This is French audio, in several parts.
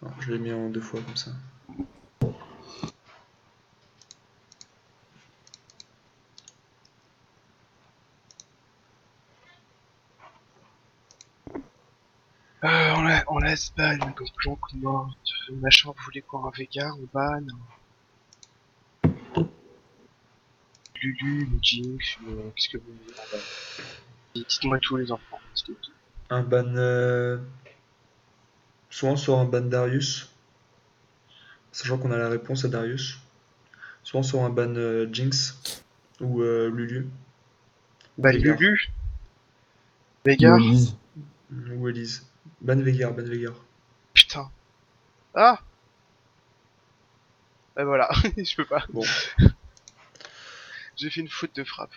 Alors, je l'ai mis en 2 fois comme ça. On laisse ban, comme Planck morte, machin, vous voulez quoi, un Vega, on ban, Lulu, une Jinx, qu'est-ce que vous voulez en ban? Dites-moi tous les enfants, dites-moi tout. Un ban. Soit on sort un ban Darius, sachant qu'on a la réponse à Darius. Soit on sort un ban Jinx ou Lulu ou Ban Veigar. Lulu, Ou Vega, Elise. Ou Elise. Ban Veigar, ban Veigar. putain. Ah! Et voilà, je peux pas. Bon. J'ai fait une faute de frappe.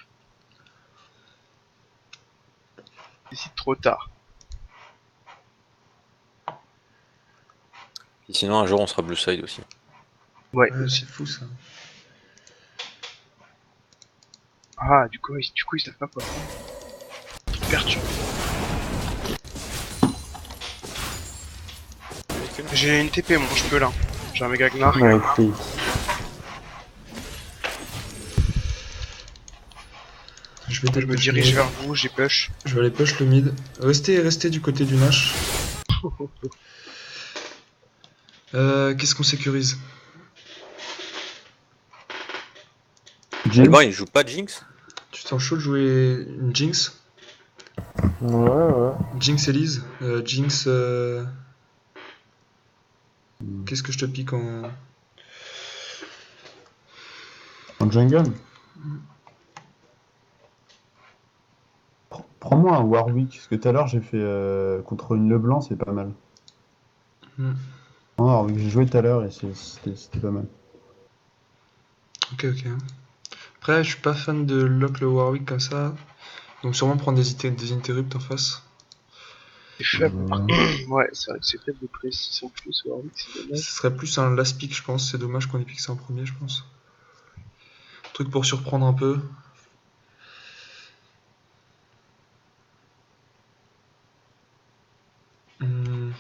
Décide trop tard. Et sinon, un jour, on sera blue side aussi. Ouais, Ouais, aussi. c'est fou ça. Ah, du coup, ils savent pas quoi faire. Ils perturbent. J'ai une TP, moi, je peux là. J'ai un méga gnar. Ouais, écoutez. Je vais Je peut-être me push dirige mid. vers vous, j'ai push. Je vais aller push le mid. Restez du côté du Nash. Qu'est-ce qu'on sécurise? Jinx. Alban, il joue pas Jinx? Tu t'en chaud de jouer une Jinx? Ouais. Jinx Elise? Jinx. Qu'est-ce que je te pique en. En jungle. Prends-moi un Warwick, parce que tout à l'heure j'ai fait contre une Leblanc, c'est pas mal. Hmm. Un Warwick, j'ai joué tout à l'heure et c'était pas mal. Ok. Après, je suis pas fan de lock le Warwick comme ça. Donc, sûrement prendre des interrupts en face. C'est faible. Ouais. Ouais, c'est vrai que c'est faible de précis en plus, Warwick, c'est dommage. Ce serait plus un last pick, je pense. C'est dommage qu'on ait piqué ça en premier, je pense. Truc pour surprendre un peu. Hmm.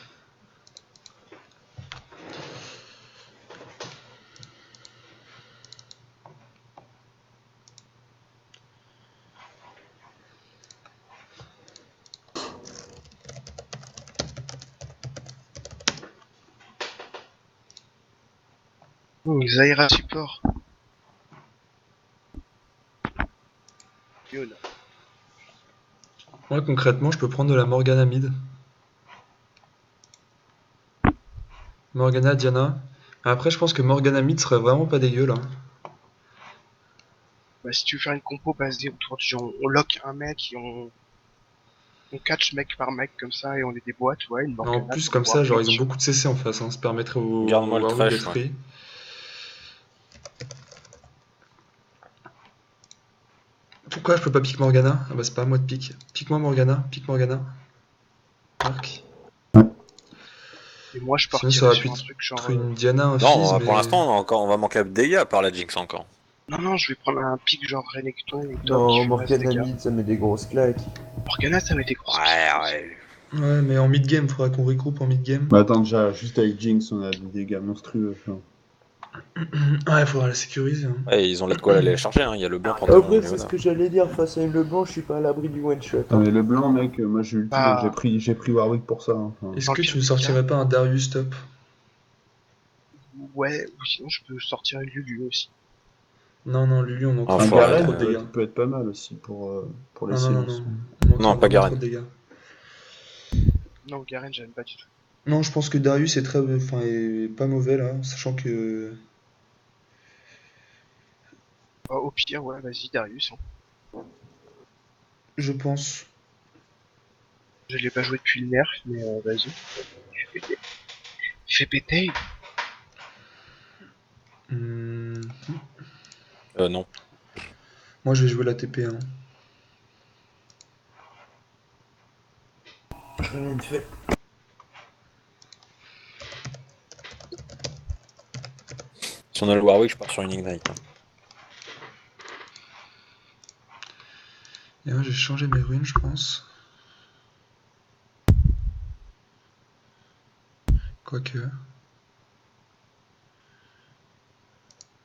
Zaira support. Yoda. Ouais, concrètement, je peux prendre de la Morgana mid. Morgana, Diana. Après, je pense que Morgana mid serait vraiment pas dégueu là. Bah, si tu veux faire une compo basée autour du genre, on lock un mec et on catch mec par mec comme ça et on est des boîtes, ouais, une En Morgana, plus, ça peut comme avoir ça, plein genre, ils ont d'options. beaucoup de CC en face. Hein. Ça permettrait au Garde-moi le Warwick trash, d'être ouais. free. Pourquoi je peux pas pick Morgana? Ah bah, c'est pas à moi de pick. Pique-moi Morgana, pique Morgana. Marc. Et moi, je Sinon, ça partirais aurait pu sur un truc genre, être une Diana, un Fizz, Non, pour mais. l'instant, on va manquer de dégâts par la Jinx encore. non, je vais prendre un pic genre Renekton ou top qui Non, fait masse Morgana dégâts. mid, ça met des grosses claques. Morgana, ça met des grosses Ouais, piques aussi. ouais. Ouais, mais en mid-game, faudra qu'on regroupe en mid-game. Bah attends, déjà, juste avec Jinx, on a des dégâts monstrueux. Enfin. Ouais, faudra la sécuriser. Hein. Ouais, ils ont là de quoi aller la charger, hein. Il y a le blanc pour Après, défendre c'est ce Leona. que j'allais dire, face à une Leblanc, je suis pas à l'abri du one shot. Ah, mais le blanc, mec, moi j'ai ulti, donc Bah, j'ai pris Warwick pour ça. Hein. Enfin. Est-ce dans le que pire tu ne des cas, sortirais pas un Darius top? ouais, ou sinon je peux sortir une Lulu aussi. Non, Lulu, on manque Ah, Un faut vraiment arrêter. trop Garen de dégâts. peut être pas mal aussi pour les Non. silences. On manquerait Non, pas vraiment trop Garen. de dégâts. Non, Garen, j'aime pas du tout. Non, je pense que Darius est est pas mauvais là, sachant que Bah, au pire, ouais, vas-y, Darius. Hein. je pense. Je l'ai pas joué depuis le nerf, mais vas-y. Fais péter. Hmm, Non. Moi, je vais jouer la TP. Hein. Rien de fait. Si on a le Warwick, je pars sur une Ignite. Hein. Et moi, j'ai changé mes runes, je pense. Quoique.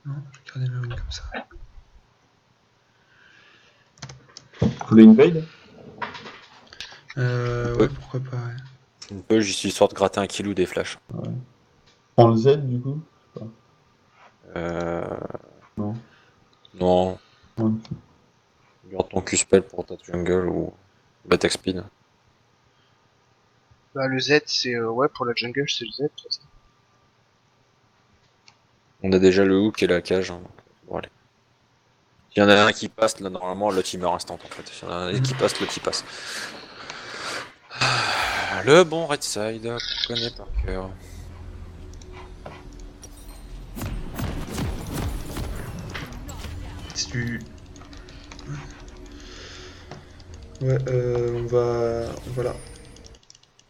Non, je vais garder mes runes comme ça. Vous voulez invade? Ouais, pourquoi pas, ouais. Un peu juste histoire de gratter un kill ou des flashs. Prends le Z du coup? Euh... Non. Non. Ouais. Garde ton Q-spell pour ta jungle ou Batek Speed. Bah, le Z, c'est, ouais, pour la jungle, c'est le Z, de toute façon. On a déjà le hook et la cage. Hein. Bon, allez. S'il y en a un qui passe, là, normalement, l'autre il meurt instant en fait. S'il y en a un qui passe, l'autre il passe. Le bon Red Side, qu'on connaît par cœur. Si tu... Ouais, on va... Voilà.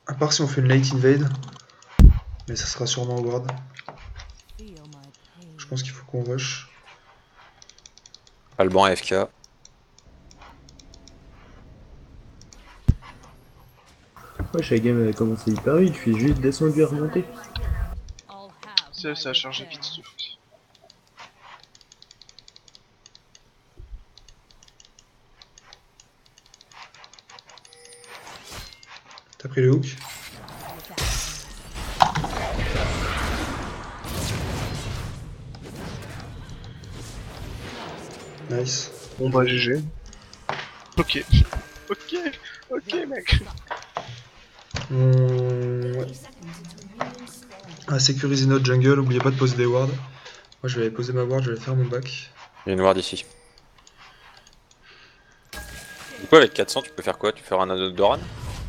À part si on fait une late invade. Mais ça sera sûrement au ward. Je pense qu'il faut qu'on rush. Alban AFK. Ouais, chaque game elle a commencé hyper vite, je suis juste descendu et remonté. Ça a chargé vite, ce foot. T'as pris le hook? Nice. Bon bah, GG. Ok. Ok, mec. Ouais. Ah, sécuriser notre jungle, oubliez pas de poser des wards. Moi je vais poser ma ward, je vais faire mon back. Il y a une ward ici. Du coup, avec 400, tu peux faire quoi? Tu peux faire un anneau de Doran?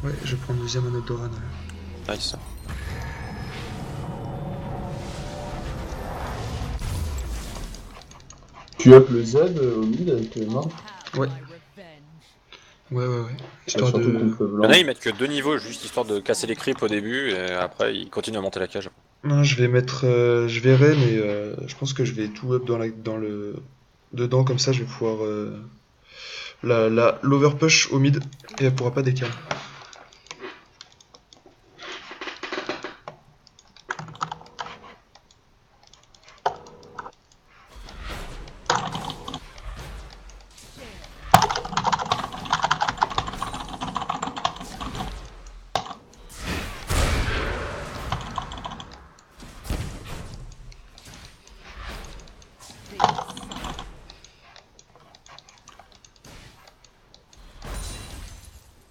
Ouais, je vais prendre le deuxième anneau de Doran. Ouais. Nice. Tu up le Z au mid avec mort? Ouais. Ouais. Histoire Surtout de... contre le Il y blanc. en a, ils mettent que 2 niveaux, juste histoire de casser les creeps au début, et après, ils continuent à monter la cage. Non, je vais mettre... je verrai, mais je pense que je vais tout up dans le... Dedans, comme ça je vais pouvoir... l'overpush au mid, et elle pourra pas décaler.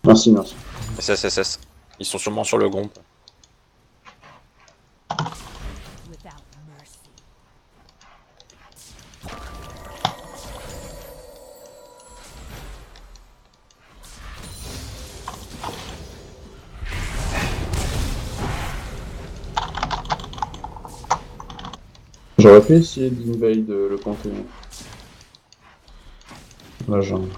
Merci. SSSS. Ils sont sûrement sur le groupe. J'aurais pu essayer d'invade le Panthéon. La jungle.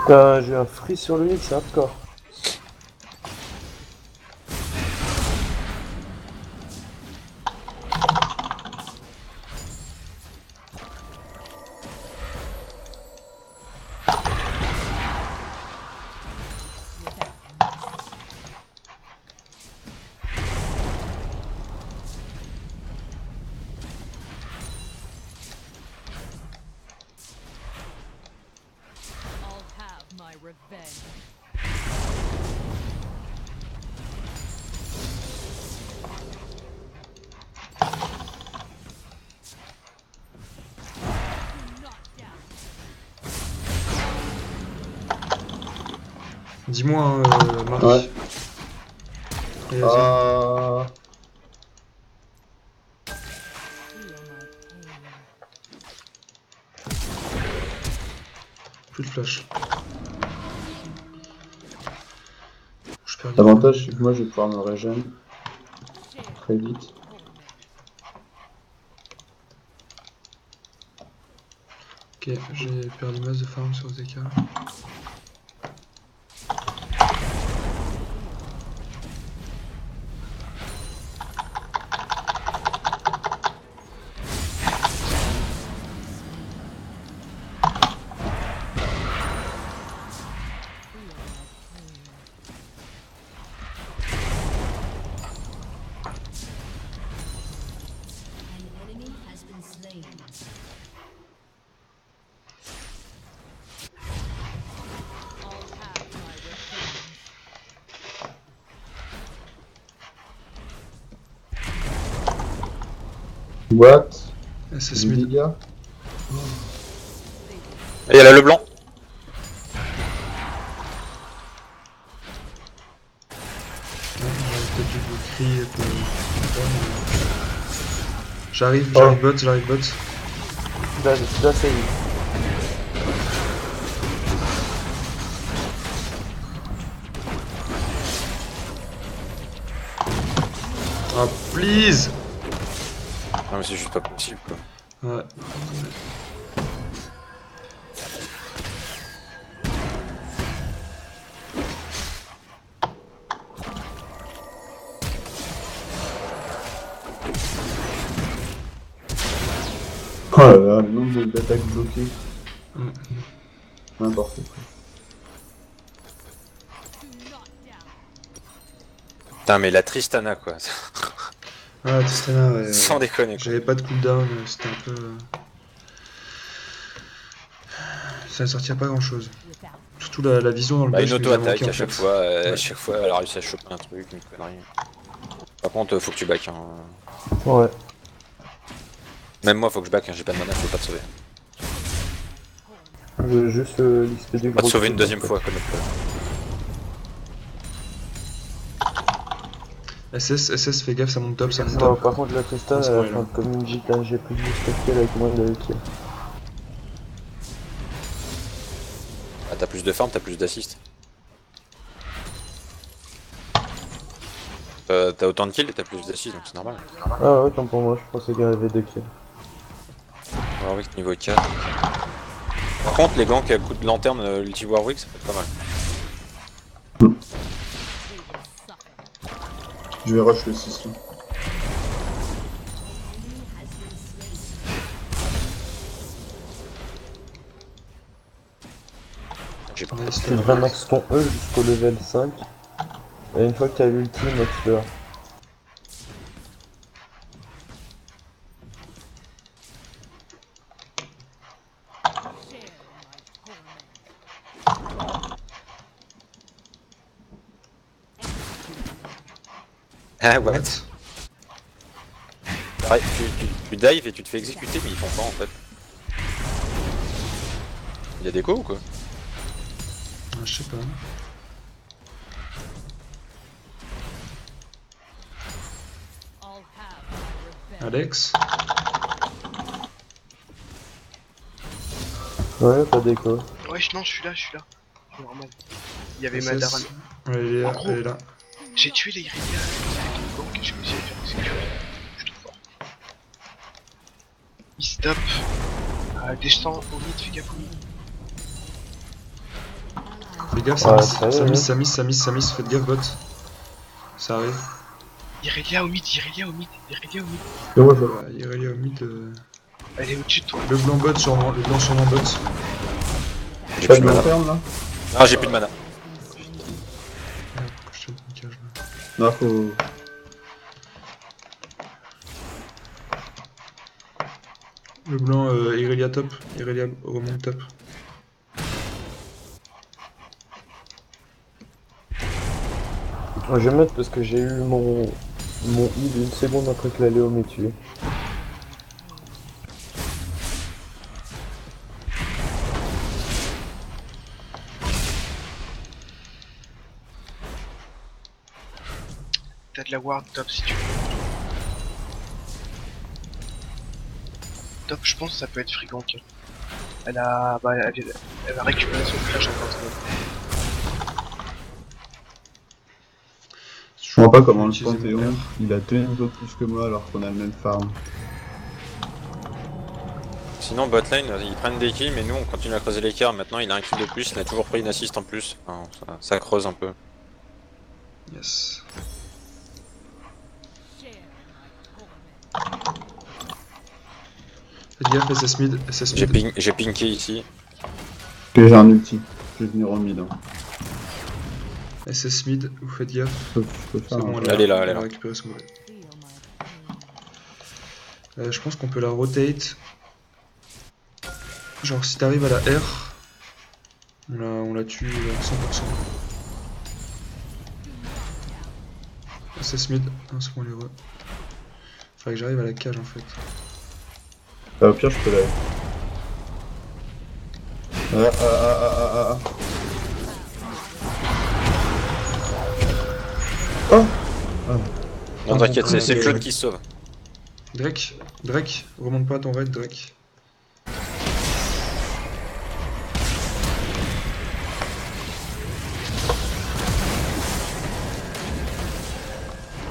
Putain, j'ai un freeze sur le nid, c'est hardcore. Dis-moi, Marc. Ouais. Allez, vas-y. Plus de flash. Je perds du L'avantage, temps. c'est que moi, je vais pouvoir me régénérer très vite. Ok, Ok, j'ai perdu masse de farm sur ZK. An enemy has been slain. All have my revenge. What? SS Les mid. dégâts? Et il y a là le blanc. J'aurais peut-être dû vous crier pour... J'arrive bot, j'arrive bot. Tu dois essayer. Ah, please! Non mais c'est juste pas possible quoi. Ouais. Oh là là, le nombre d'attaques bloquées. Mm. N'importe quoi. Putain mais la Tristana quoi. Ah, Tristana, ouais. Sans déconner quoi. J'avais pas de cooldown, c'était un peu... Ça ne sortira pas grand chose. Surtout la vision dans le Bah bush une qui nous a auto-attaque manqué, en à chaque fait. fois, Ouais. à chaque fois elle a réussi à choper un truc, une connerie. Par contre faut que tu back hein. Ouais. Même moi faut que je back, hein. J'ai pas de mana, je peux pas te sauver. Je veux juste l'XP du On va gros. te sauver une deuxième fois comme SS, fais gaffe, ça monte top, ça monte Ouais, top. par contre, la Trista, C'est elle a vrai, là. fait comme une J, là, j'ai plus de kills avec moins de kills. Ah t'as plus de farm, t'as plus d'assist. T'as autant de kills et t'as plus d'assist donc c'est normal. Ah ouais, tant pour moi, je pensais qu'il y avait 2 kills. Warwick niveau 4. Par contre les ganks à coup de lanterne ulti Warwick ça peut être pas mal. Je vais rush le 6 là. J'ai pas. Nice, Tu devrais max ton E jusqu'au level 5. Et une fois que t'as l'ulti, max le A. Ah what? What? Ouais, tu dives et tu te fais exécuter mais ils font pas en fait. Y'a des coups ou quoi? Ah, je sais pas. All have my revenge. Alex? Ouais, pas d'écho. Ouais, non, je suis là. C'est normal. Il y avait SS. Madaran. Ouais, elle est là, En gros. elle est là. J'ai tué les Irélia avec une banque et j'ai réussi à les faire exécuter. Je suis trop fort. Il stop. Descend au mid, fais gaffe au mid. Fais gaffe, Ouais, ça miss, faites gaffe bot. Ça arrive. Irélia au mid. Et moi je Ouais, Irelia au mid. Elle est au-dessus de toi. Le blanc bot sûrement, le blanc sûrement bot. J'ai pas plus de de long mana. terme là? Ah j'ai plus de mana. Merde, pourquoi je te donne une cage là? Non, faut. Le blanc, Irelia top. Irelia remonte top. Je vais mettre parce que j'ai eu mon heal une seconde après que la Léo m'ait tué. T'as de la ward top si tu veux. Top, je pense que ça peut être Frigank. Elle va récupérer son flash en 20 secondes. Je vois pas comment le Utiliser mon Panthéon, air. il a 2 niveaux de plus que moi alors qu'on a le même farm. Sinon, botlane, ils prennent des kills, mais nous on continue à creuser l'écart. Maintenant, il a un kill de plus, il a toujours pris une assist en plus. Enfin, ça creuse un peu. Yes. Share in my torment. Faites gaffe, SS mid, SS mid. J'ai pinké ici. Ok, j'ai un ulti. Je vais venir en mid. Hein. SS mid, vous faites gaffe. Je peux C'est faire bon, un... Elle est là, elle est on va là. récupérer son volet. Feel my pain. Je pense qu'on peut la rotate. Genre si t'arrives à la R, on la tue à 100%. SS mid, non c'est bon les re. Faudrait que j'arrive à la cage en fait. Au pire, je peux la... Oh Non, t'inquiète, bon, c'est ok. Claude qui se sauve. Drake, remonte pas à ton raid Drake.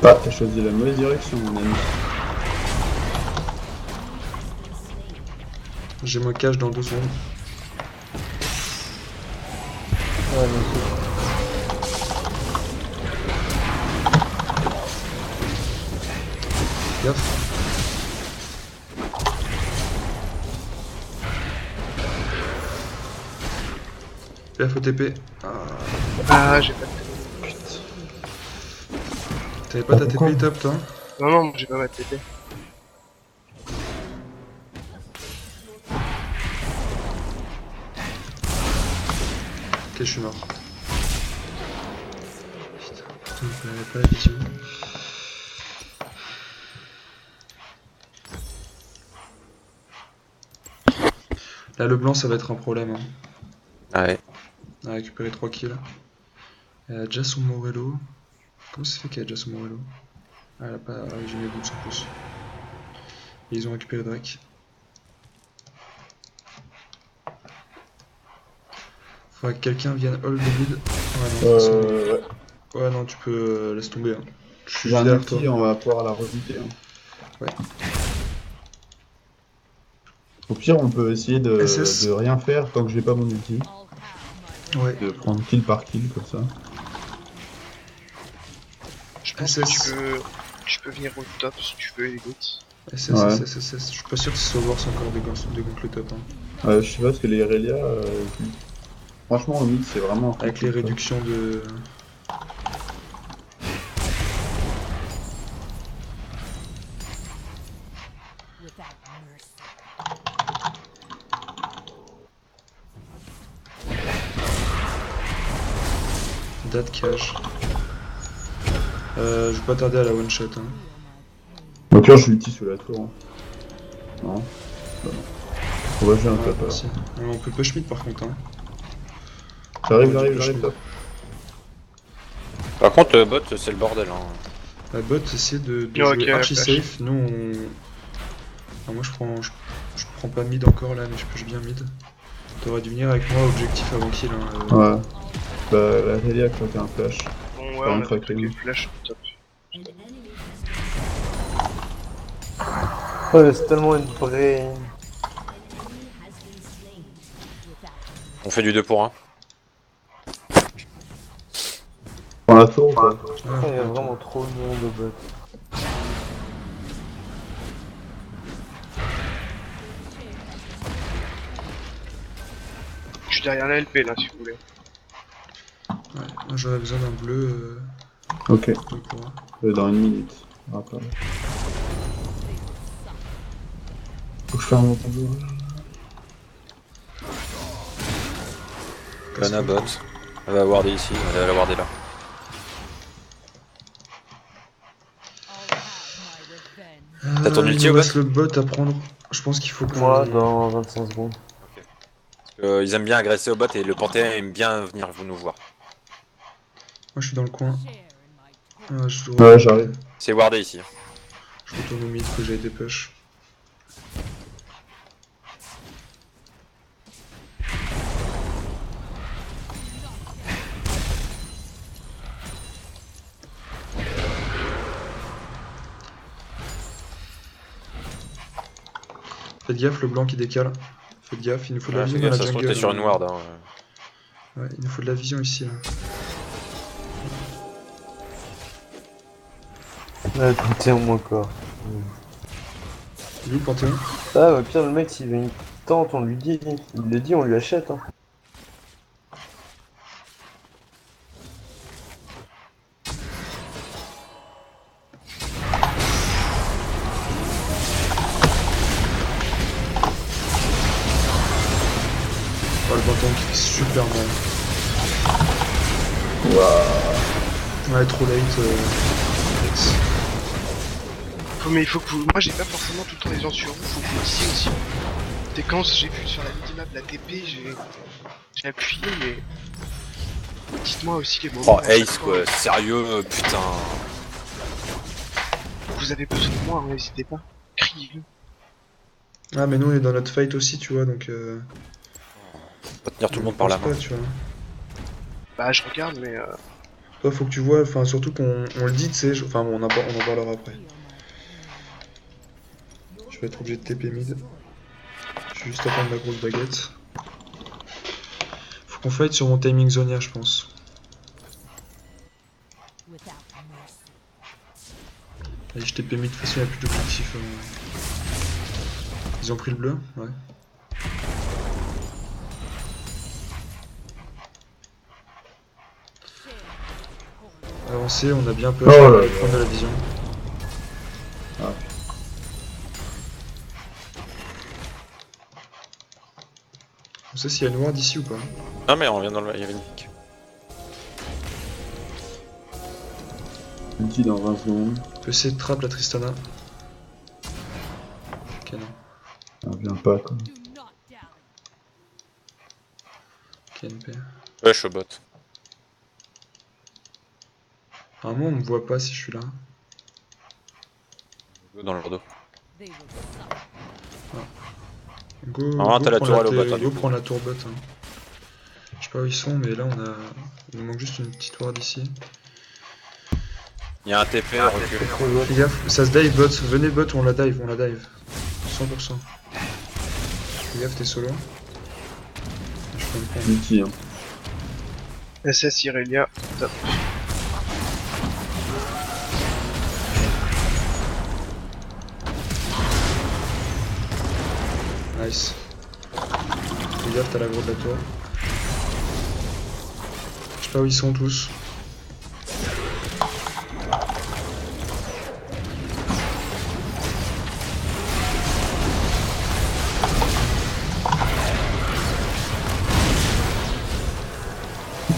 Ah, t'as choisi la mauvaise direction, mon ami. J'ai ma cage dans 2 secondes. Ouais, mais c'est- Gaffe. Gaffe au TP. Ah, j'ai pas de... T'avais pas ta pourquoi TP top toi? Non, non, j'ai pas ma TP. Ok, je suis mort. Putain, pourtant il avait pas la vision. Là, le blanc, ça va être un problème. Hein. Ouais. On a récupéré 3 kills. Elle a déjà son Morello. Comment ça se fait qu'elle a déjà son Morello? Ah, elle a pas. Ah, j'ai mes boots en plus. Et ils ont récupéré Drake. Faudrait que quelqu'un vienne hold the mid. Ouais, non, Ouais. ouais, non, tu peux. Laisse tomber. Hein. Je suis J'ai un derrière toi. ulti, on va pouvoir la rebuter. Hein. Ouais. Au pire, on peut essayer SS. de rien faire tant que j'ai pas mon ulti. I'll have my Ouais. De prendre kill par kill, comme ça. Je pense que tu peux venir au top si tu veux, limite. SS, Ouais. SS. Je suis pas sûr que ce Wars encore des gonfles le top. Hein. Je sais pas, parce que les Irelia... Franchement, au mid, c'est vraiment... un Avec truc, les quoi. réductions de. without mercy. Date cage. Je vais pas tarder à la one shot. Hein. Au pire, je l'ulti sous la tour. Hein. Non. Bah non. On va jouer un Ouais, top, alors. merci. On peut push mid par contre. Hein. J'arrive, top. Par contre, le bot, c'est le bordel. Hein. La bot, essayez de Ok, jouer archi flash. safe. Nous, on. Enfin, moi, je prends pas mid encore là, mais je push bien mid. T'aurais dû venir avec moi, objectif avant kill. Hein. Ouais. Bah, la Irelia a claqué un flash. Bon, Pas ouais, on une a fois fait que que flash au top. An enemy Ouais, c'est tellement une vraie. has been slain. Without On fait du 2 pour 1. Prends la tour ou pas? Ah, Il y a attends. vraiment trop de monde au bot. Je suis derrière la LP là, si vous voulez. Ouais, moi, j'aurais besoin d'un bleu. Ok, Pour un. dans une minute. Après. Faut que je ferme mon tableau. Lana bot. Elle va warder ici, elle va la warder là. I'll have my revenge. T'as ton Il ulti nous au reste bot le bot à prendre. Je pense qu'il faut qu'on. Moi, dans 25 secondes. Ils aiment bien agresser au bot et le Panthéon aime bien venir nous voir. Moi, je suis dans le coin. Share in my torment. Ouais, j'arrive. C'est wardé ici. Je retourne au mid, faut que j'aille des push. Faites gaffe, le blanc qui décale. Faites gaffe, il nous faut de la Ouais, vision fais dans gaffe, la ça se trouve jungle. t'es sur une ward. Hein. Ouais, il nous faut de la vision ici là. Ouais, Panthéon encore. Il est où Panthéon? Ah, bah, pire, le mec, s'il veut une tente, on lui dit. Il le dit, on lui achète. Hein. Oh, le Panthéon qui fait super mal. Ouais, trop late. Alex. Mais il faut que vous... Moi j'ai pas forcément tout le temps les gens sur vous, faut que vous disiez aussi. Dès quand j'ai vu sur la minimap la TP, j'ai appuyé, mais... Dites-moi aussi les moments... Oh, à chaque Ace fois. quoi, sérieux, putain. Vous avez besoin de moi, hein, n'hésitez pas. Criez-le. Ah, mais nous on est dans notre fight aussi, tu vois, donc. On va tenir tout le monde par la pense main. pas, tu vois. Bah je regarde, mais... Toi, faut que tu vois, enfin, surtout qu'on le dit, tu sais. Enfin, bon, on en parlera après. Je vais être obligé de TP mid. Je vais juste attendre la grosse baguette. Faut qu'on fight sur mon timing Zonia, je pense. Without mercy. Allez, je TP mid, de toute façon, il n'y a plus d'objectif. Ils ont pris le bleu? Ouais. Avancez, on a bien peur Oh là de là. prendre de la vision. Ah. On sait s'il y a une ward ici ou pas. Non mais on vient dans le... Il y avait une pique. Ulti dans 20 secondes. On peut essayer de trap la Tristana. Ok, non. Ça vient pas quoi. Do not dally. KNP. Ouais, je suis au bot. Normalement, on me voit pas si je suis là. Dans leur dos. They will suffer. Go, Ah, go t'as la prendre tour à l'eau, go du coup. prendre la tour bot. Hein. Je sais pas où ils sont, mais là on a. Il nous manque juste une petite ward ici. Il y a un TP, recule. Fais gaffe, ça se dive bot. Venez bot, on la dive, 100%. Fais gaffe, t'es solo. Je peux me prendre. Ulti hein. SS Irelia, top. Nice. Fais gaffe, t'as l'aggro de la tour. Je sais pas où ils sont tous.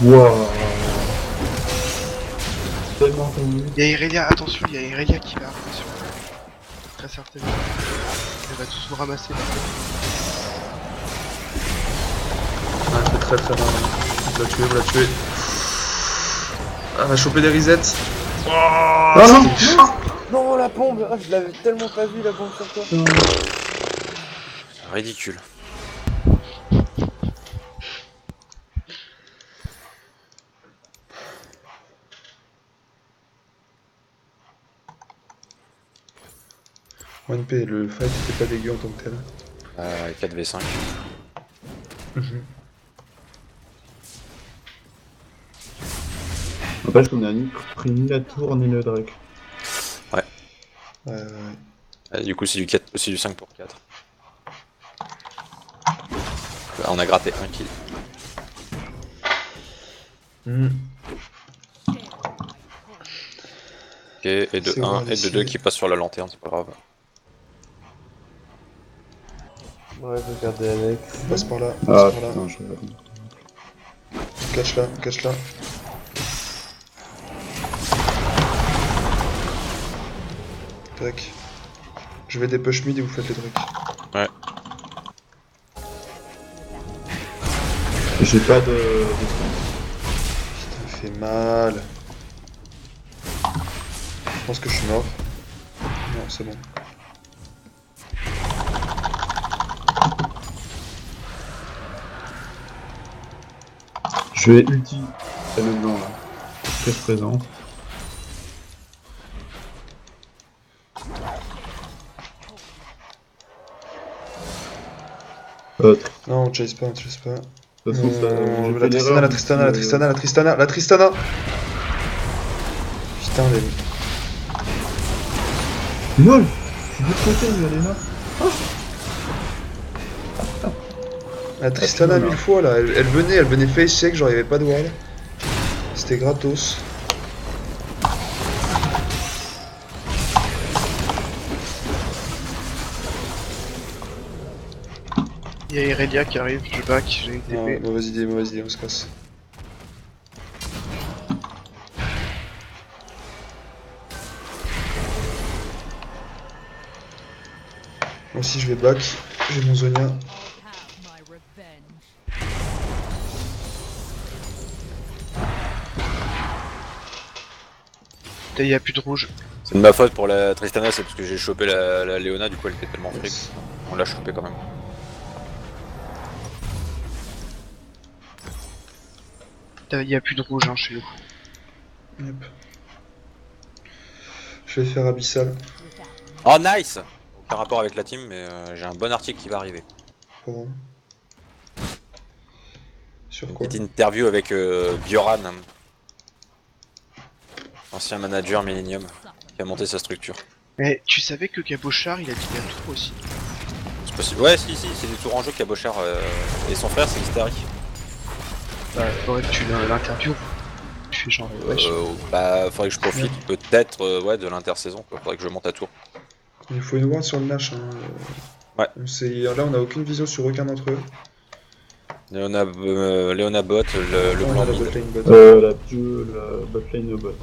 Wouah. Tellement connu. Il y a Irelia, attention, il y a Irelia qui va arriver sur... Très certainement. Elle va tous vous ramasser là. Ah, elle fait très très mal. Vous la tuez, vous la tuez. Ah, elle va choper des resets. Oh, non. c'était- Non, la bombe. Ah, je l'avais tellement pas vu, la bombe sur toi. Ridicule. ONP, le fight était pas dégueu en tant que tel. 4v5. N'empêche qu'on a ni pris ni la tour ni le Drake. Du coup, c'est du 4, c'est du 5 pour 4. Là, on a gratté un kill. Ok, et de C'est 1 bon, et de ici. 2 qui passent sur la lanterne, c'est pas grave. Ouais, regardez Alex. On passe par là, on Ah passe par là. putain, je regarde. Cache là. Tac. Je vais des push mid et vous faites les trucs. Ouais. J'ai pas de... Ça fait mal. Je pense que je suis mort. Non, c'est bon. Je vais ulti. C'est le blanc là. Très présent. Non, on chase pas, on chase pas. De toute façon, j'ai La fait Tristana, l'erreur, la Tristana, la mais, Tristana, la Tristana, la Tristana. Putain, les... LOL. Je suis de l'autre côté, Yalena. La Tristana putain, 1000 fois là, elle venait face check, genre y'avait pas de ward. C'était gratos. Il y a Irelia qui arrive, je back, j'ai une Non, TP. mauvaise idée, on se casse. Moi aussi je vais back, j'ai mon Zonia. Have my revenge. Il y a plus de rouge. C'est de ma faute pour la Tristana, c'est parce que j'ai chopé la Léona, du coup elle était tellement fric. On l'a chopé quand même. Il y a plus de rouge hein, chez nous. Yep. Je vais faire Abyssal. Without Oh nice! Aucun rapport avec la team, mais j'ai un bon article qui va arriver. Pour... Sur Une quoi? petite interview avec Bioran, ancien manager Millennium, qui a monté sa structure. Mais tu savais que Cabochard il a dit la tour aussi. C'est possible. Ouais, si, c'est des tours en jeu Cabochard et son frère c'est Hystérique. Bah, faudrait que tu l'interviewes. Tu fais genre, wesh. Bah, faudrait que je profite peut-être ouais, de l'intersaison, quoi. Faudrait que je monte à tour. Il faut une ward sur le Nash. Hein. Ouais. Là on a aucune vision sur aucun d'entre eux. Léona bot, le On blanc a la mid. botlane bot. La botlane bot.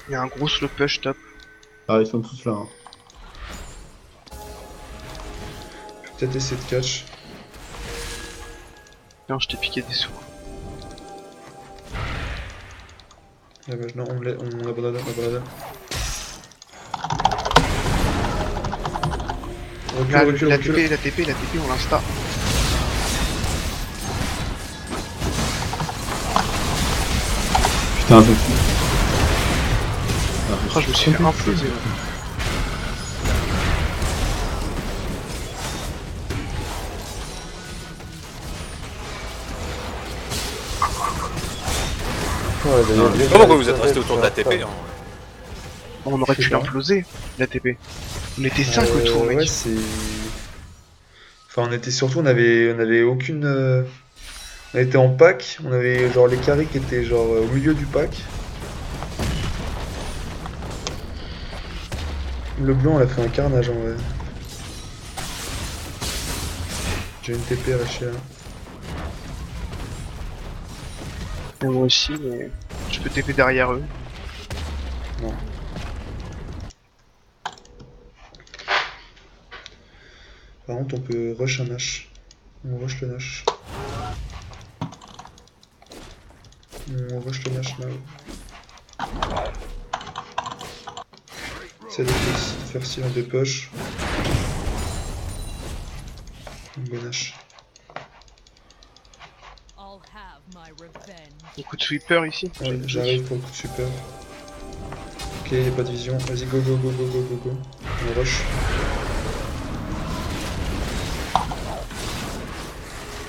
Il y a un gros slow push top. Ah, ils sont tous là. Hein. Je vais peut-être essayer de catch. Non, je t'ai piqué des sous. Ah bah, non, on abandonne, Là, Recule, recule. la TP, on l'insta. Putain, je suis. Oh, je me suis fait imploser là. Ouais, Je sais pas pourquoi vous êtes resté autour de la TP. Hein. On aurait Je pu sais pas. l'imploser, la TP. On était 5 autour, mec. Ouais, c'est... Enfin, on était surtout, on avait aucune... On était en pack, on avait genre les carrés qui étaient genre au milieu du pack. Le blanc, on a fait un carnage en vrai. J'ai une TP arrachée là. Et moi aussi, mais je peux TP derrière eux. Non. Par contre, on peut rush un Nash. On rush le Nash. On rush le Nash là. C'est de faire silence de push. Bon Nash. I'll have my revenge. Un coup de sweeper ici. Ouais, j'arrive pour le coup de super. Ok, y'a pas de vision. Vas-y, go, go, go, go, go, go, go. On rush.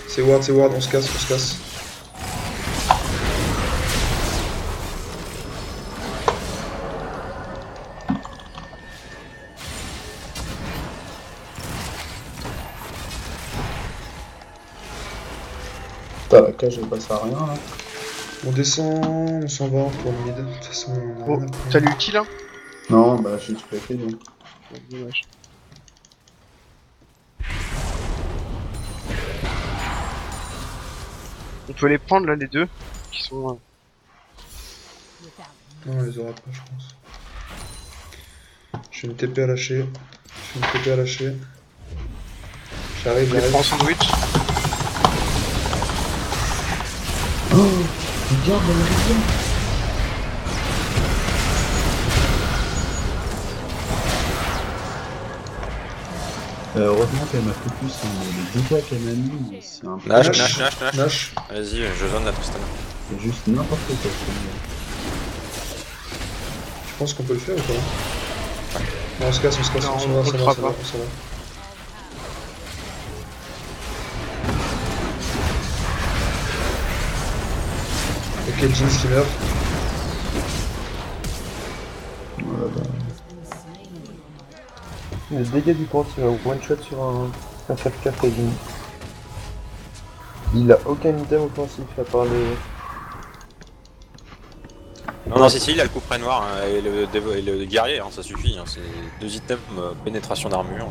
C'est ward, on se casse, on se casse. Putain, la cage elle passe à rien là. On descend, on s'en va pour le mid. De toute façon, on a Oh, rien à prendre. t'as l'ulti là? Non, bah j'ai tout fait donc. Dommage. On peut les prendre là, les deux qui sont. Without Non, on les aura pas, je pense. Je fais une TP à lâcher. J'arrive, Je les j'arrive. prends en sandwich. Heureusement qu'elle m'a focus sur les dégâts qu'elle m'a mis, mais c'est un peu. Nash. Nash. Vas-y, je zone la Tristana. C'est juste n'importe quoi. Je pense qu'on peut le faire ou pas? Non, on se casse, Non, on s'en on va, le fera pas. on s'en va. Ok, Jinx qui meurt. Voilà, bah. Le dégât du pente, il va one shot sur un 5-4 Kevin. Il a aucun item offensif à part le. Non, non, si, il a le coup près noir hein, et le guerrier, hein, ça suffit. Hein, c'est 2 items pénétration d'armure.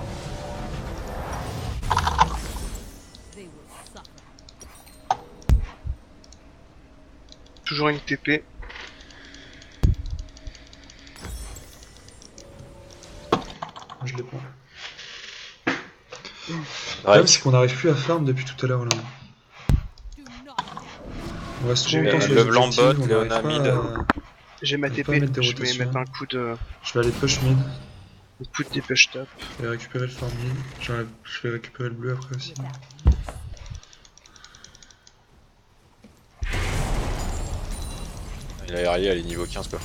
They will suffer. Toujours une TP. Je les prends. Le Ouais. problème, c'est qu'on n'arrive plus à farm depuis tout à l'heure là. Do not doubt. On reste trop J'ai longtemps sur le les blanc objectifs, bot, on Léona n'arrive mid. pas à- J'ai ma On peut TP, pas mettre des je vais rotations. mettre un coup de Je vais aller push mid, des push top. je vais récupérer le farm mid, je vais récupérer le bleu après aussi. Without Il a RI, elle est niveau 15 quoi.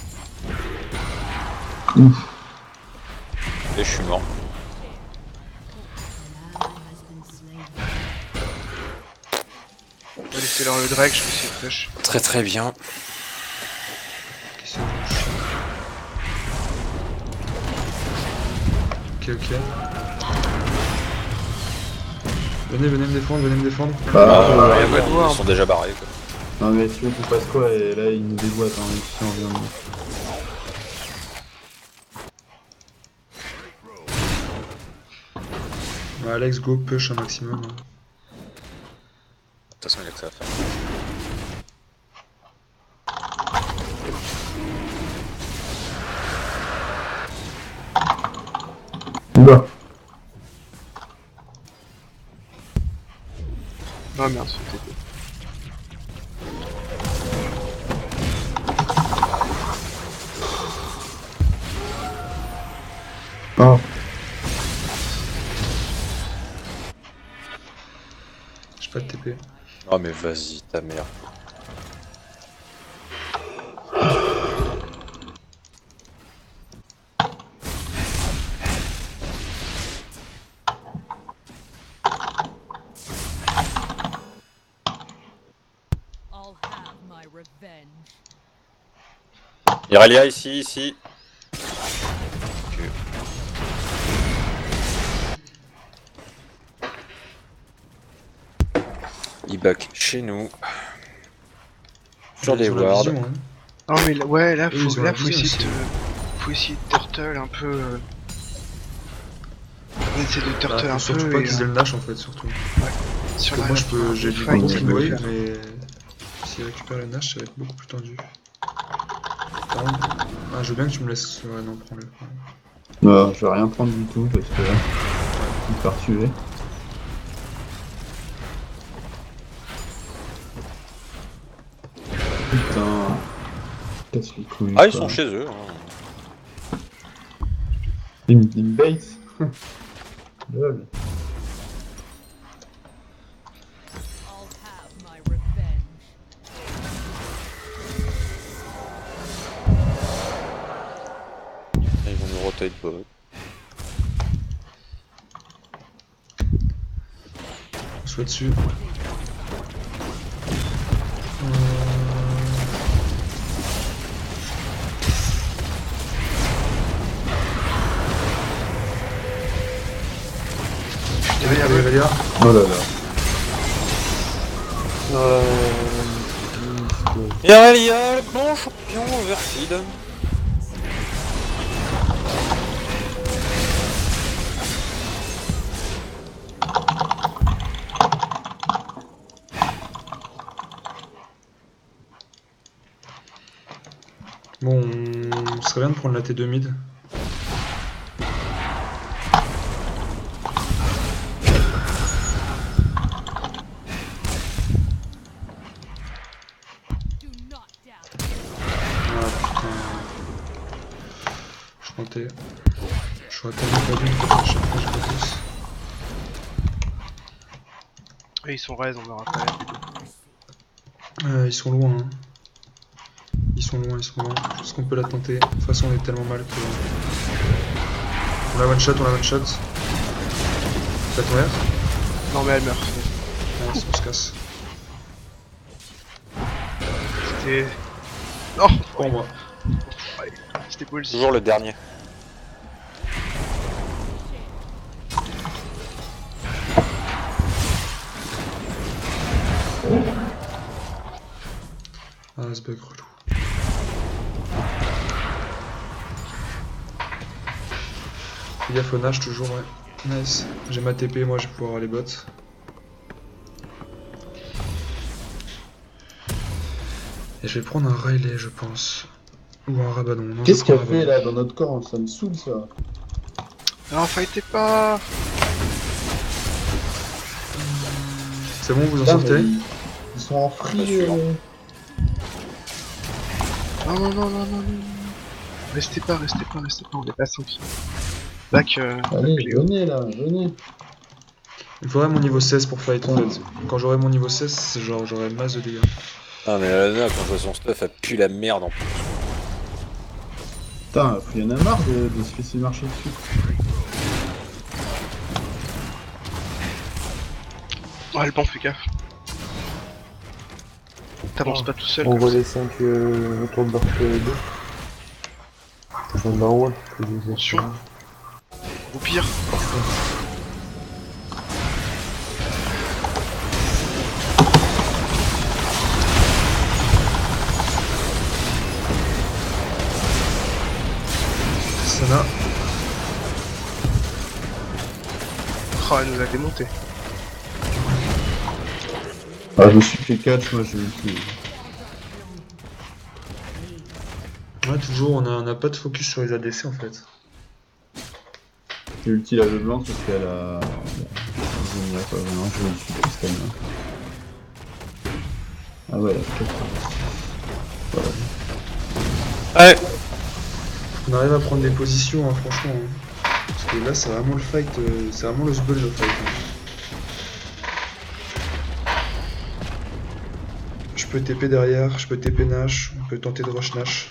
Ouf. Et je suis mort. On va laisser leur le drag, je vais essayer de push. Très très bien. Qu'est-ce que c'est que je- Ok. Venez me défendre, venez me défendre. Bah, y a pas de voir. Ils sont déjà barrés quoi. non mais tu veux qu'on fasse quoi? Et là, il nous déboîte, hein, même si on vient de... Ouais, Alex, go push un maximum. De toute façon, il a que ça à faire. Oula. Oh merde, c'est TP. Oh. J'ai pas de TP. Oh mais vas-y, ta mère. I'll have my revenge. Irelia ici, ici. Il back chez nous. Sur des Ils ont la wards. vision, hein. Oh mais là, ouais, là Eux, ils faut, ont là, la faut vision essayer aussi. faut essayer de turtle un peu. On essaie de turtle Bah, un faut surtout peu pas et qu'ils aient le Nash en fait, surtout. sur Parce que la moi j'ai du fight, bon ça team peut le wave, faire. mais s'il récupère le Nash, ça va être beaucoup plus tendu. Par contre, je veux bien que tu me laisses. Ouais, non, prends-le. Non, je vais rien prendre du tout parce que là, je vais me faire tuer. Putain. Casse les couilles. Ah, ils quoi. sont chez eux. Hein. Il me bait. Lol. I'll have my revenge. Ils vont nous rotate bot. On soit dessus. Allez, Valia. Oh là là. Irelia, le bon champion, Verfid. Bon, ce serait bien de prendre la T2 mid. Do not doubt. Ah putain. Je comptais. J'aurais tellement pas dû me taper à chaque fois, je repousse. Et ils sont raise, on leur rappelle. Ils sont loin, hein. Ils sont loin, ils sont loin. Je pense qu'on peut la tenter. De toute façon, on est tellement mal que. On la one shot, on la one shot. T'as ton R? Non mais elle meurt. Ouais, on se casse. C'était... Non. Pour moi. Ouais, c'était beau le Toujours le dernier. Ah, ce bug relou. Fais gaffe au nage toujours, ouais. Nice. J'ai ma TP, moi je vais pouvoir avoir les bots. Et je vais prendre un Riley, je pense. Ou un Rabadon. Non, Qu'est-ce je qu'il prends a un fait Rabadon. là dans notre corps? Ça me saoule ça. Non, fightez pas. C'est bon, vous en Putain, sortez? mais ils sont en free. Pas sûr. Non, non, non, non, non, non. Restez pas, on est pas tranquille. Back, Allez, Léo. venez là, venez. Il me faudrait mon niveau 16 pour fight en fait. Quand j'aurai mon niveau 16, c'est genre j'aurai masse de dégâts. Ah mais la nana, quand je vois son stuff, elle pue la merde en plus. Putain, il y en a marre de se laisser marcher dessus. Ah, le banc, fais gaffe. T'avances pas tout seul. On comme voit ça. les 5 autour de leur 2. Ils sont d'en haut, que je les ai. Attention. Au pire. Sana. Oh, elle nous a démonté. Ah, je me suis fait catch, moi je vais le tuer. Ouais, toujours, on a pas de focus sur les ADC en fait. J'ai ulti la blanc parce qu'elle a. Génial quoi, vraiment, je vais le tuer parce qu'elle a. Ah ouais, elle a 4. Voilà. Ouais. On arrive à prendre des positions, hein, franchement. Hein. Parce que là, c'est vraiment le fight, c'est vraiment le sbull le fight. Hein. Je peux TP derrière, je peux TP Nash, on peut tenter de rush Nash.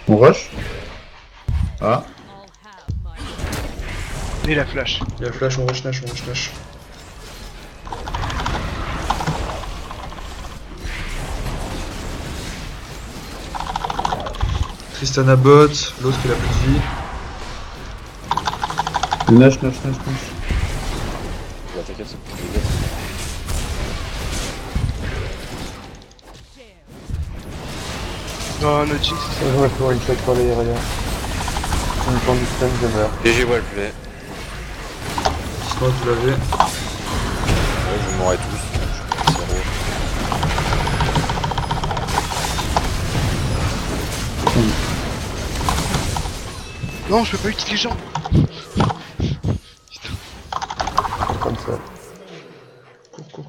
On rush? Ah, All have my revenge. Et la flash. Il y a flash, on rush Nash, on rush Nash. Tristana bot, l'autre il a plus de vie. le Nash. Je vais attaquer ce petit dégât. Share. Non, notre Jinx, Je me fais une shot par les derrière. Je me prends du stun, je meurs. GG wallplay. Sinon vous l'avez. Ouais, vous mourrez tous. Zéro. non, je peux pas utiliser les gens. Comme ça.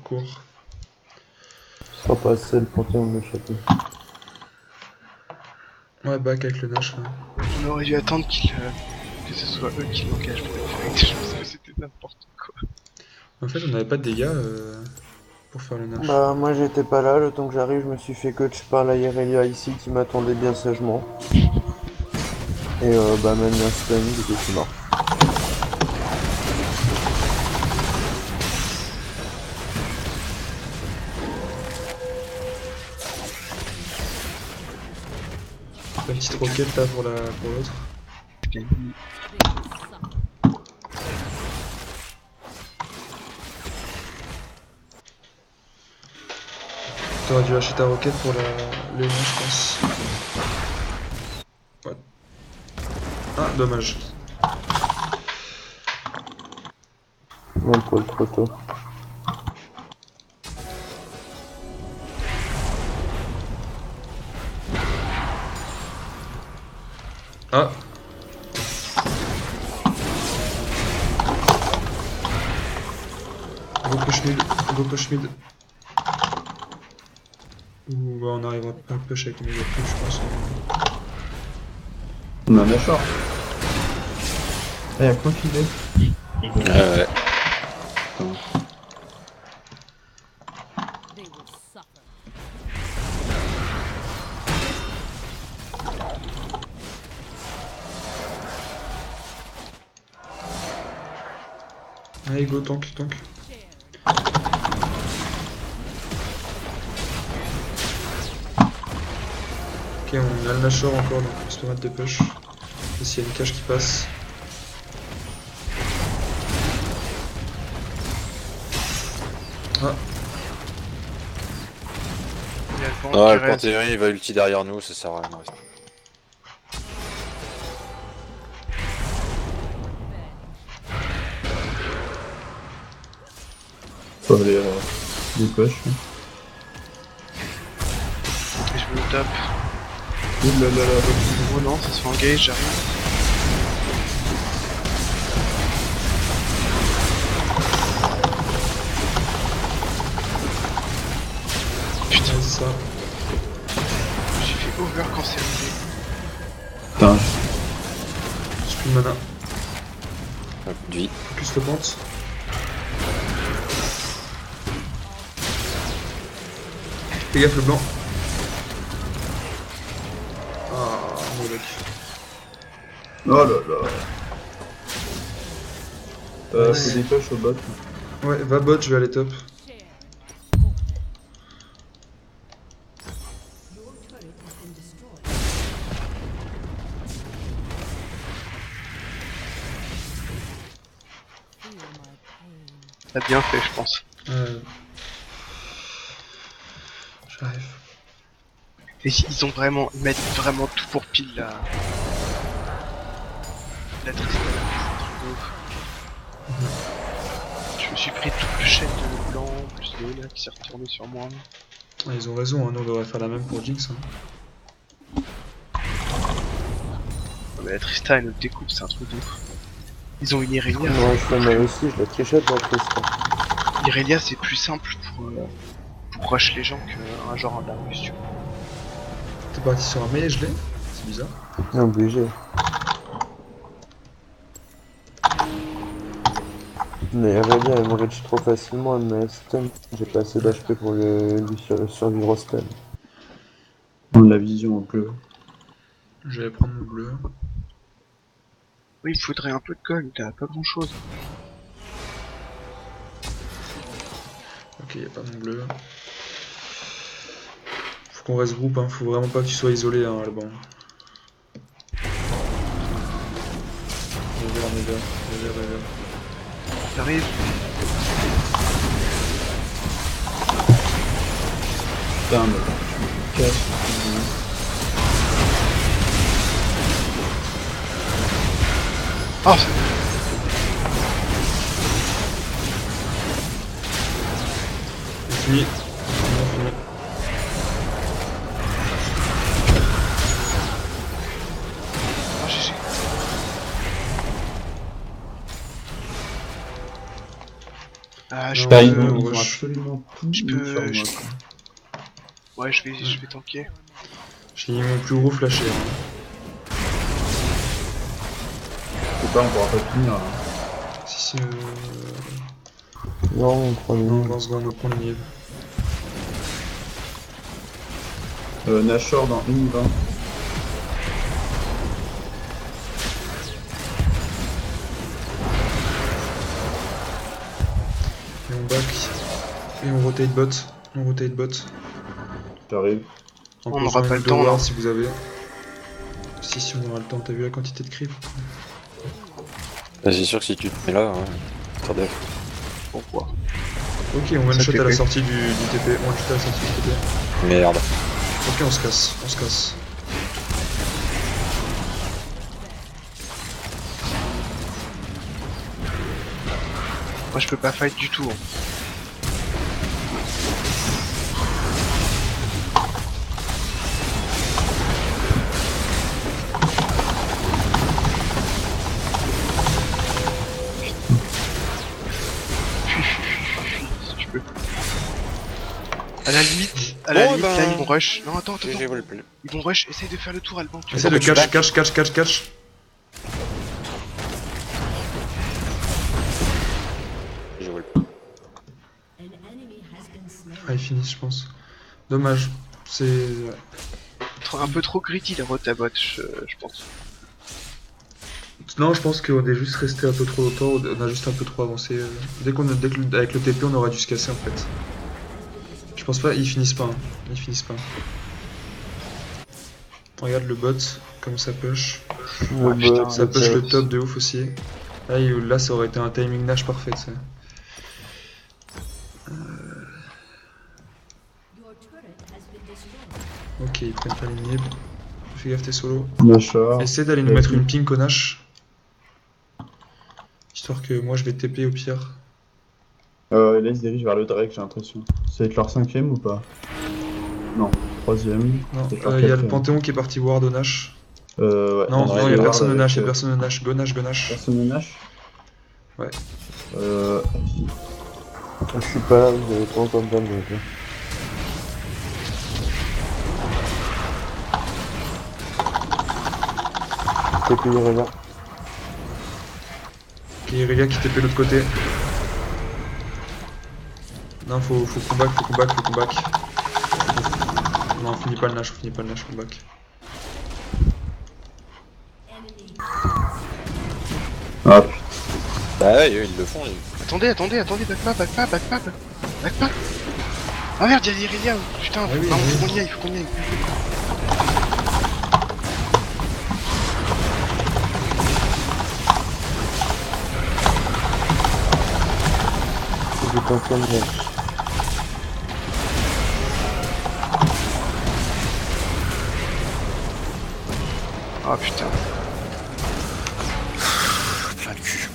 Cours. Ce sera pas assez le panthéon de me choper. Ouais, back avec le Nash là. On aurait dû attendre que ce soit eux qui l'engagent pour faire avec des choses, parce que c'était n'importe quoi. En fait, on n'avait pas de dégâts pour faire le Nash. Bah moi j'étais pas là, le temps que j'arrive je me suis fait coach par la Irelia ici qui m'attendait bien sagement. Et bah même un stun, du coup je suis mort. La petite roquette là pour l'autre. They will suffer. T'aurais dû lâcher ta roquette pour le Léon, je pense. Ouais. Ah, dommage. Même pour le proto. Ah. Go push mid. Ouh, bah on arrivera pas à push avec les méga push, je pense. on a un achat. Ah, y'a quoi qu'il est? Ouais. They will suffer. Allez, go, tank, tank. Ok, on a le Nashor encore, donc on se peut mettre des push. Et s'il y a une cage qui passe. Ah, Il y a le vent Ah, qui le reste. Panthéon il va ulti derrière nous, ça sert à rien. Faut aller des poches. Et je me le tape. Ouh là là là. Oh non, ça se fait engage, j'arrive. Putain, vas-y, ça. j'ai fait over cancérisé. Putain, J'ai plus de mana. Un coup de vie. Plus le pente. Fais gaffe le blanc. Ah, no luck. oh là là. Nice. Faut des poches au bot. Ouais, va bot, je vais aller top. T'as bien fait, je pense. J'arrive. Et ils ont vraiment, ils mettent vraiment tout pour pile là. La Tristana, c'est un truc de ouf. Je me suis pris toute le chaîne de blanc, plus Léona qui s'est retourné sur moi. Ah, ils ont raison, hein, nous on devrait faire la même pour Jinx. Hein. Mais la Tristana elle nous découpe, c'est un truc de ouf. Ils ont une Irelia. Moi je fais mal aussi, je la trichette la Trista. Irelia c'est plus simple pour rush les gens qu'un genre en Darius, tu vois. T'es parti sur un meilleur gelé? C'est bizarre. Obligé. Mais Aurélia elle me reach trop facilement, elle me stun. J'ai pas assez d'HP pour lui survivre au stun. On a la vision un peu. Je vais prendre mon bleu. Oui, il faudrait un peu de cogne, t'as pas grand chose. Ok, y'a pas mon bleu. Faut qu'on reste groupe, hein. Faut vraiment pas que tu sois isolé, hein, Alban. River. T'arrives. Putain, mais. Casse. Oh, C'est fini. Fini. oh GG. Ah, je Non, peux... ouais, Ils ont rush. absolument tout Je mis peux- sur moi. je- quoi. Ouais, je vais tanker. J'ai mis mon plus gros flasher. Hein. C'est pas, on pourra pas finir. Hein. Si, Non, on prend non, les 20 secondes, on prend le milieu. Nashor dans 1-20. Et on back. Et on rotate bot. On rotate bot. J'arrive. En On posant n'aura pas une le temps, ward là. si vous avez. Si on aura le temps, t'as vu la quantité de creep? Bah, c'est sûr que si tu te mets là, ouais. Attendez. Pourquoi? Ok, on one Ça shot fait à la peur. sortie du TP. One shot à la sortie du TP. Merde. Ok, on se casse, on se casse. Moi, je peux pas fight du tout. Hein. Si tu peux. À la limite, Bon, là ben- ils vont rush. Non, attends. GG Wallplay. Ils vont rush, essaye de faire le tour, Alban. Essaye de tu back. catch. GG Wallplay. Ah, il finit, je pense. Dommage. C'est. Un peu trop gritty la route à bot, je pense. Non, je pense qu'on est juste resté un peu trop longtemps, on a juste un peu trop avancé. Avec le TP, on aurait dû se casser en fait. Je pense pas, ils finissent pas. Hein. Ils finissent pas. Regarde le bot, comme ça push. Le putain, bot, Ça le push le top. top de ouf aussi. Là, ça aurait été un timing Nash parfait, tu sais. Your turret has been destroyed. Ok, ils prennent pas l'inhib. Fais gaffe, t'es solo. Nashor. Essaie d'aller nous mettre une pink au Nash. Histoire que moi je vais TP au pire. Là, ils se dirigent vers le Drake, j'ai l'impression. Ça va être leur 5ème ou pas? Non, 3ème. Non, Peut-être leur il y a le 4ème. Panthéon qui est parti ward au Nash. Ouais, Non, on aurait non, dû y'a ward personne au avec, Nash, y'a personne au Nash. Go Nash, go Nash. Personne au Nash? Ouais. Je suis pas là, vous avez pas encore me damage. TP Irelia. Ok, Irelia qui TP de l'autre côté. Non, faut comeback, faut comeback, faut comeback. Non, on finit pas le Nash, comeback. Ah putain. Bah ouais, ils le font. Attendez, back pas. Ah merde, y'a l'Irelia. Putain, Ah oui, non, oui. faut qu'on y aille, faut qu'on y aille. J'ai pas encore de Ah putain. Plein de cul.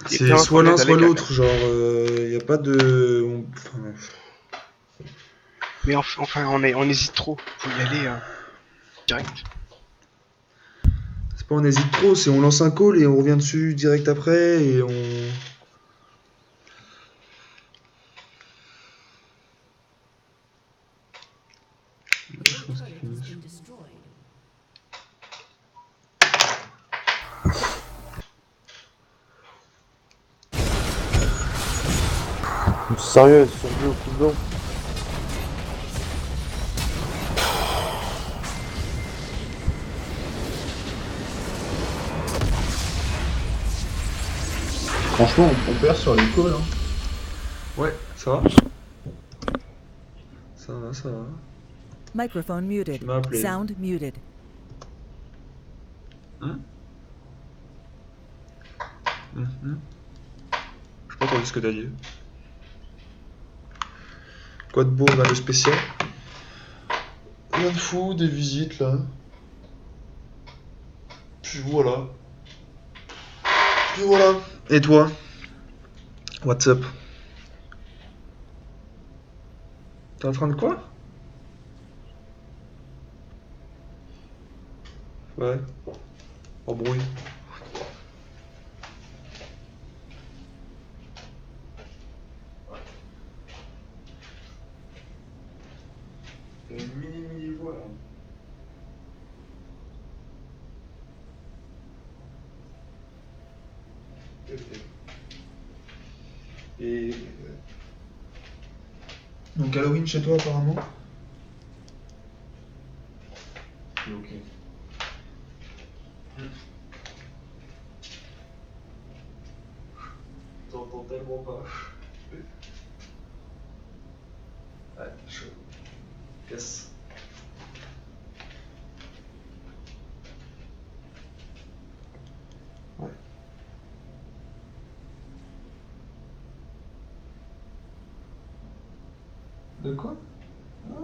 C'est bien soit qu'on l'un, aide à soit l'égal. l'autre, genre, y a pas de... Enfin, Mais enfin, on hésite trop. Faut y aller direct. c'est pas on hésite trop, c'est on lance un call et on revient dessus direct après et on... Je pense qu'il Turret finit. has been destroyed. Sérieux, ils sont venus au cooldown. Franchement, on perd sur les calls. Hein. Ouais, ça va. Ça va, ça va. Microphone muted. Tu m'as appelé. Sound muted. J'ai pas entendu ce que t'as dit. Quoi de beau, on a le spécial. Rien de fou, des visites là. Puis voilà. Et toi? What's up? T'es en train de quoi? Ouais. Embrouille. Mini voix là. Et... Donc Halloween chez toi apparemment? Ok. T'entends tellement pas. Ouais, chaud. Casse. Ouais. De quoi? Ah.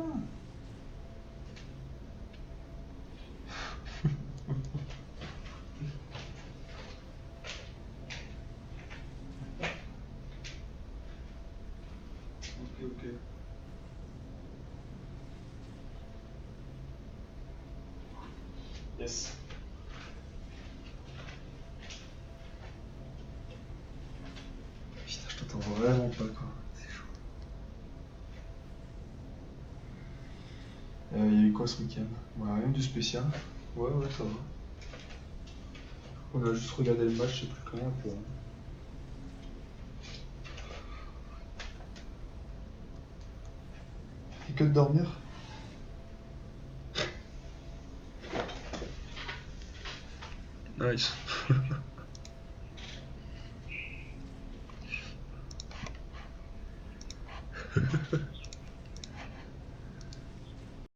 Ok. Yes. Putain, je t'entends vraiment pas quoi. C'est chaud. Il y a eu quoi ce week-end? Ouais, rien de spécial. Ouais, ça va. On a juste regardé le match, je sais plus quand, et puis, que de dormir. Nice.